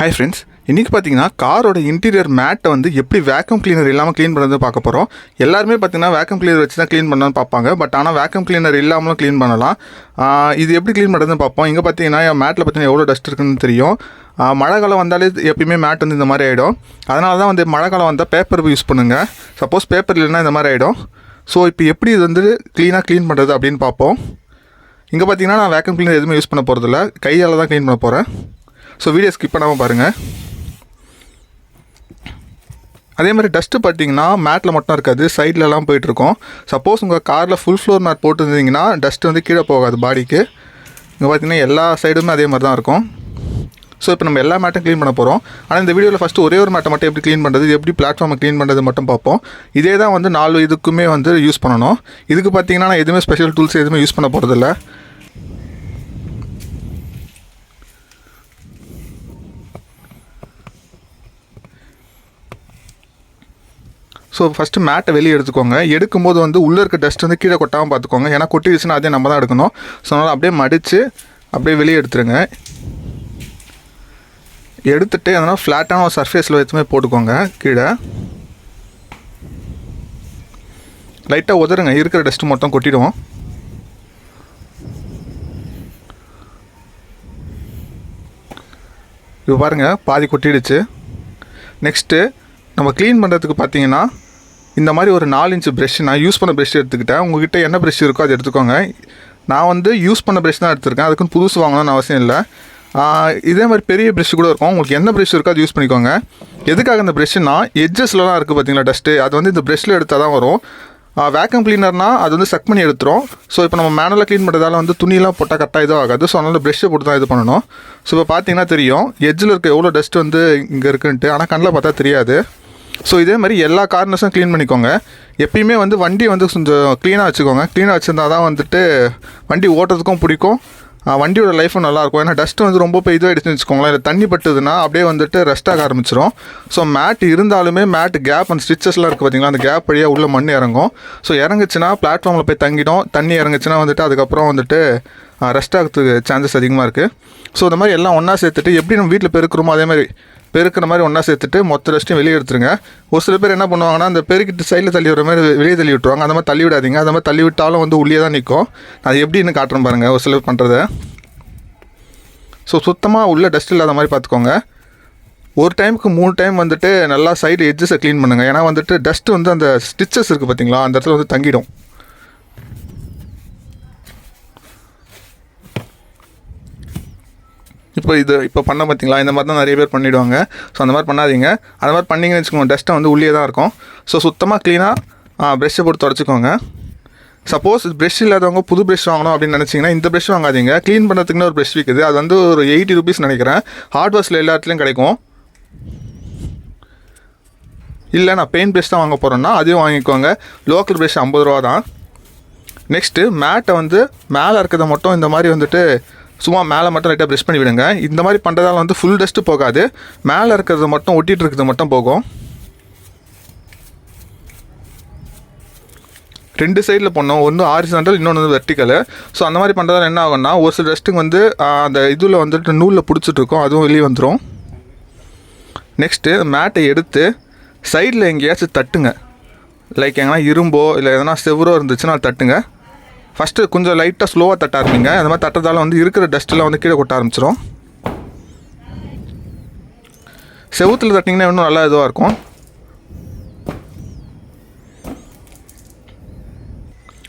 Hi friends, இன்றைக்கி பார்த்தீங்கன்னா காரோட இன்டீரியர் மேட்டை வந்து எப்படி வேக்கம் கிளீனர் இல்லாமல் க்ளீன் பண்ணுறது பார்க்க போகிறோம். எல்லாருமே பார்த்தீங்கன்னா வேக்கம் கிளீனர் வச்சு தான் க்ளீன் பண்ணலான்னு பார்ப்பாங்க. பட் ஆனால் வேக்கம் கிளீனர் இல்லாமலும் க்ளீன் பண்ணலாம். இது எப்படி க்ளீன் பண்ணுறதுன்னு பார்ப்போம். இங்கே பார்த்தீங்கன்னா மேட்டில் பார்த்தீங்கன்னா எவ்வளோ டஸ்ட் இருக்குன்னு தெரியும். மழை காலம் வந்தாலே எப்பயுமே மேட் வந்து இந்த மாதிரி ஆகிடும். அதனால தான் வந்து மழை காலம் வந்தால் பேப்பர் யூஸ் பண்ணுங்கள். சப்போஸ் பேப்பர் இல்லைன்னா இந்த மாதிரி ஆகிடும். ஸோ இப்போ எப்படி இது வந்து க்ளீன் பண்ணுறது அப்படின்னு பார்ப்போம். இங்கே பார்த்தீங்கன்னா நான் வேக்கம் கிளீனர் எதுவுமே யூஸ் பண்ண போகிறதில்ல, கையால் தான் க்ளீன் பண்ண போகிறேன். ஸோ வீடியோ ஸ்கிப் பண்ணாமல் பாருங்கள். அதே மாதிரி டஸ்ட்டு பார்த்தீங்கன்னா மேட்டில் மட்டும் இருக்காது, சைட்லலாம் போயிட்டுருக்கோம். சப்போஸ் உங்கள் காரில் ஃபுல் ஃப்ளோர் மேட் போட்டுருந்தீங்கன்னா டஸ்ட்டு வந்து கீழே போகாது பாடிக்கு. இங்கே பார்த்தீங்கன்னா எல்லா சைடுமே அதே மாதிரி தான் இருக்கும். ஸோ இப்போ நம்ம எல்லா மேட்டும் க்ளீன் பண்ண போகிறோம். ஆனால் இந்த வீடியோவில் ஃபஸ்ட்டு ஒரே ஒரு மேட்டை மட்டும் எப்படி க்ளீன் பண்ணுறது, எப்படி பிளாட்ஃபார்மை க்ளீன் பண்ணுறது மட்டும் பார்ப்போம். இதே தான் வந்து 4 இதுக்குமே வந்து யூஸ் பண்ணணும். இதுக்கு பார்த்தீங்கன்னா நான் எதுவுமே ஸ்பெஷல் டூல்ஸ் எதுவுமே யூஸ் பண்ண போகிறதில்ல. ஸோ ஃபஸ்ட்டு மேட்டை வெளியே எடுத்துக்கோங்க. எடுக்கும்போது வந்து உள்ளே இருக்க டஸ்ட் வந்து கீழே கொட்டாமல் பார்த்துக்கோங்க. ஏன்னா கொட்டிடுச்சுன்னா அதே நம்ம தான் எடுக்கணும். ஸோ அதனால் அப்படியே மடித்து அப்படியே வெளியே எடுத்துருங்க. எடுத்துகிட்டு அதனால் ஃப்ளாட்டான ஒரு சர்ஃபேஸில் வச்சுமே போட்டுக்கோங்க. கீழே லைட்டாக உதருங்க, இருக்கிற டஸ்ட்டு மொத்தம் கொட்டிடுவோம். இப்போ பாருங்கள், பாதி கொட்டிடுச்சு. நெக்ஸ்ட்டு நம்ம க்ளீன் பண்ணுறதுக்கு பார்த்தீங்கன்னா இந்த மாதிரி ஒரு 4 இன்ச்சு ப்ரெஷ், நான் யூஸ் பண்ண ப்ரெஷ் எடுத்துக்கிட்டேன். உங்கள்கிட்ட என்ன ப்ரெஷ் இருக்கோ அது எடுத்துக்கோங்க. நான் வந்து யூஸ் பண்ண ப்ரெஷ் தான் எடுத்துருக்கேன், அதுக்குன்னு புதுசு வாங்கணும்னு அவசியம் இல்லை. இதே மாதிரி பெரிய ப்ரெஷ் கூட இருக்கும். உங்களுக்கு என்ன ப்ரெஷ் இருக்கோ அது யூஸ் பண்ணிக்கோங்க. எதுக்காக இந்த ப்ரெஷ்ஷுனா எட்ஜஸ்லாம் இருக்குது பார்த்தீங்களா டஸ்ட்டு, அது வந்து இந்த ப்ரெஷ்ஷில் எடுத்தால் தான் வரும். வேக்கம் கிளீனர்னால் அது வந்து சக் பண்ணி எடுத்துரும். ஸோ இப்போ நம்ம மேனுவலாக க்ளீன் பண்ணுறதால வந்து துணியெல்லாம் போட்டால் கரெக்டாக இதுவும் ஆகாது. ஸோ அதனால் ப்ரெஷ்ஷை போட்டு தான் இது பண்ணணும். ஸோ இப்போ பார்த்தீங்கன்னா தெரியும் எட்ஜில் இருக்க எவ்வளோ டஸ்ட் வந்து இங்கே இருக்குன்ட்டு, ஆனால் கண்ணில் பார்த்தா தெரியாது. ஸோ இதே மாதிரி எல்லா கார்னர்ஸும் க்ளீன் பண்ணிக்கோங்க. எப்பயுமே வந்து வண்டியை வந்து கொஞ்சம் க்ளீனாக வச்சுக்கோங்க. க்ளீனாக வச்சுருந்தா தான் வந்துட்டு வண்டி ஓட்டுறதுக்கும் பிடிக்கும், வண்டியோட லைஃபும் நல்லாயிருக்கும். ஏன்னா டஸ்ட்டு வந்து ரொம்ப போய் இதுவாகிடுச்சுன்னு வச்சுக்கோங்களேன், இல்லை தண்ணி பட்டுதுன்னா அப்படியே வந்துட்டு ரெஸ்ட்டாக ஆரம்பிச்சிடும். ஸோ மேட் இருந்தாலுமே மேட் கேப் அந்த ஸ்டிச்சஸ்லாம் இருக்குது பார்த்தீங்களா, அந்த கேப் வழியாக உள்ள மண் இறங்கும். ஸோ இறங்குச்சுன்னா பிளாட்ஃபார்மில் போய் தங்கிடும். தண்ணி இறங்குச்சுன்னா வந்துட்டு அதுக்கப்புறம் வந்துட்டு ரெஸ்ட் ஆகிறதுக்கு சான்சஸ் அதிகமாக இருக்குது. ஸோ இந்த மாதிரி எல்லாம் ஒன்றா சேர்த்துட்டு எப்படி நம்ம வீட்டில் பெருக்கிறோமோ அதே மாதிரி பெருக்கிற மாதிரி ஒன்றா சேர்த்துட்டு மொத்த ரெஸ்ட்டையும் வெளியே எடுத்துருங்க. ஒரு சில பேர் என்ன பண்ணுவாங்கன்னா அந்த பெருக்கிட்டு சைடில் தள்ளி விடுற மாதிரி வெளியே தள்ளி விட்டுருவாங்க. அந்த மாதிரி தள்ளி விடாதீங்க. அந்த மாதிரி தள்ளி விட்டாலும் வந்து உள்ளே தான் நிற்கும். அது எப்படின்னு காட்டுறேன் பாருங்கள் ஒரு சிலர் பண்ணுறத. ஸோ சுத்தமாக உள்ள டஸ்ட் இல்லாத மாதிரி பார்த்துக்கோங்க. ஒரு டைமுக்கு 3 டைம் வந்துட்டு நல்லா சைடு எட்ஜஸை க்ளீன் பண்ணுங்கள். ஏன்னா வந்துட்டு டஸ்ட்டு வந்து அந்த ஸ்டிச்சஸ் இருக்குது பார்த்தீங்களா, அந்த இடத்துல வந்து தங்கிடும். இப்போ பண்ண பார்த்தீங்களா, இந்த மாதிரி தான் நிறைய பேர் பண்ணிவிடுவாங்க. ஸோ அந்த மாதிரி பண்ணாதீங்க. அந்த மாதிரி பண்ணிங்கன்னு வச்சுக்கோங்க, டஸ்ட்டை வந்து உள்ளே தான் இருக்கும். ஸோ சுத்தமாக க்ளீனாக ப்ரெஷ்ஷை போட்டு தொடச்சிக்கோங்க. சப்போஸ் ப்ரெஷ் இல்லாதவங்க புது ப்ரெஷ் வாங்கணும் அப்படின்னு நினச்சிங்கன்னா இந்த ப்ரெஷ் வாங்காதீங்க. க்ளீன் பண்ணுறதுக்குன்னு ஒரு ப்ரெஷ் விற்குது, அது வந்து ஒரு 80 ருபீஸ் நினைக்கிறேன். ஹார்ட்வேர்ஸில் எல்லா இடத்துலையும் கிடைக்கும். இல்லை நான் பெயிண்ட் ப்ரெஷ் தான் வாங்க போகிறேன்னா அதையும் வாங்கிக்கோங்க. லோக்கல் ப்ரெஷ் 50 ரூபா தான். நெக்ஸ்ட்டு மேட்டை வந்து மேலே இருக்கிறத மட்டும் இந்த மாதிரி வந்துட்டு சும்மா மேலே மட்டும் லைட்டாக ப்ரெஷ் பண்ணி விடுங்க. இந்த மாதிரி பண்ணுறதால வந்து ஃபுல் டஸ்ட்டு போகாது, மேலே இருக்கிறது மட்டும் ஒட்டிகிட்டு இருக்கிறது மட்டும் போகும். 2 சைடில் பண்ணோம், ஒன்று ஹாரிசான்டல் இன்னொன்று வந்து வெர்டிக்கல். ஸோ அந்த மாதிரி பண்ணுறதால என்ன ஆகும்னா ஒரு சில டஸ்ட்டுங்க வந்து அந்த இதில் வந்துட்டு நூலில் பிடிச்சிட்ருக்கோம், அதுவும் வெளியே வந்துடும். நெக்ஸ்ட்டு மேட்டை எடுத்து சைடில் எங்கேயாச்சும் தட்டுங்க. லைக் எங்கன்னா இரும்போ இல்லை எதனா செவரோ இருந்துச்சுன்னா அது தட்டுங்க. ஃபஸ்ட்டு கொஞ்சம் லைட்டாக ஸ்லோவாக தட்ட ஆரம்பிங்க. அந்த மாதிரி தட்டுறதால வந்து இருக்கிற டஸ்ட்டெல்லாம் வந்து கீழே கொட்ட ஆரம்பிச்சிடும். செவுத்தில் தட்டிங்கன்னா இன்னும் நல்லா இதுவாக இருக்கும்.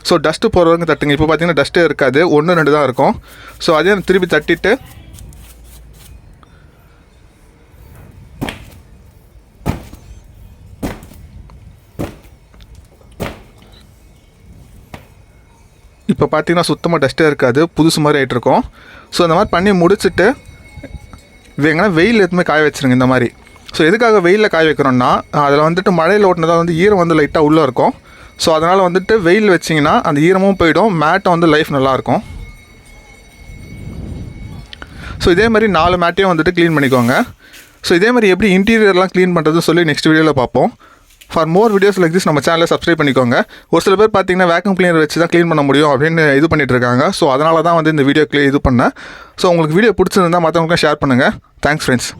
ஸோ டஸ்ட்டு போகிற வரைக்கும் தட்டுங்க. இப்போ பார்த்தீங்கன்னா டஸ்ட்டே இருக்காது, 1-2 தான் இருக்கும். ஸோ அதே திருப்பி தட்டிட்டு இப்போ பார்த்தீங்கன்னா சுத்தமாக டஸ்ட்டே இருக்காது, புதுசு மாதிரி ஆகிட்ருக்கோம். ஸோ இந்த மாதிரி பண்ணி முடிச்சுட்டு எங்கன்னா வெயில் எதுவுமே காய வச்சுருங்க இந்த மாதிரி. ஸோ எதுக்காக வெயிலில் காய வைக்கிறோன்னா அதில் வந்துட்டு மழையில் ஓட்டினதால் வந்து ஈரம் வந்து லைட்டாக உள்ளே இருக்கும். ஸோ அதனால் வந்துட்டு வெயில் வச்சிங்கன்னா அந்த ஈரமும் போயிடும், மேட்டை வந்து லைஃப் நல்லாயிருக்கும். ஸோ இதே மாதிரி 4 மேட்டையும் வந்துட்டு க்ளீன் பண்ணிக்கோங்க. ஸோ இதே மாதிரி எப்படி இன்டீரியர்லாம் க்ளீன் பண்ணுறதுன்னு சொல்லி நெக்ஸ்ட் வீடியோவில் பார்ப்போம். For more videos like this நம்ம சேனலை சப்ஸ்கிரைப் பண்ணிக்கோங்க. ஒரு சில பேர் பார்த்தீங்கன்னா வேக்கம் கிளீனர் வச்சு தான் க்ளீன் பண்ண முடியும் அப்படின்னு இது பண்ணிட்டு இருக்காங்க. ஸோ அதனால தான் வந்து இந்த வீடியோ இது பண்ணேன். ஸோ உங்களுக்கு வீடியோ பிடிச்சிருந்தா மற்றவங்களுக்கும் ஷேர் பண்ணுங்கள். Thanks friends.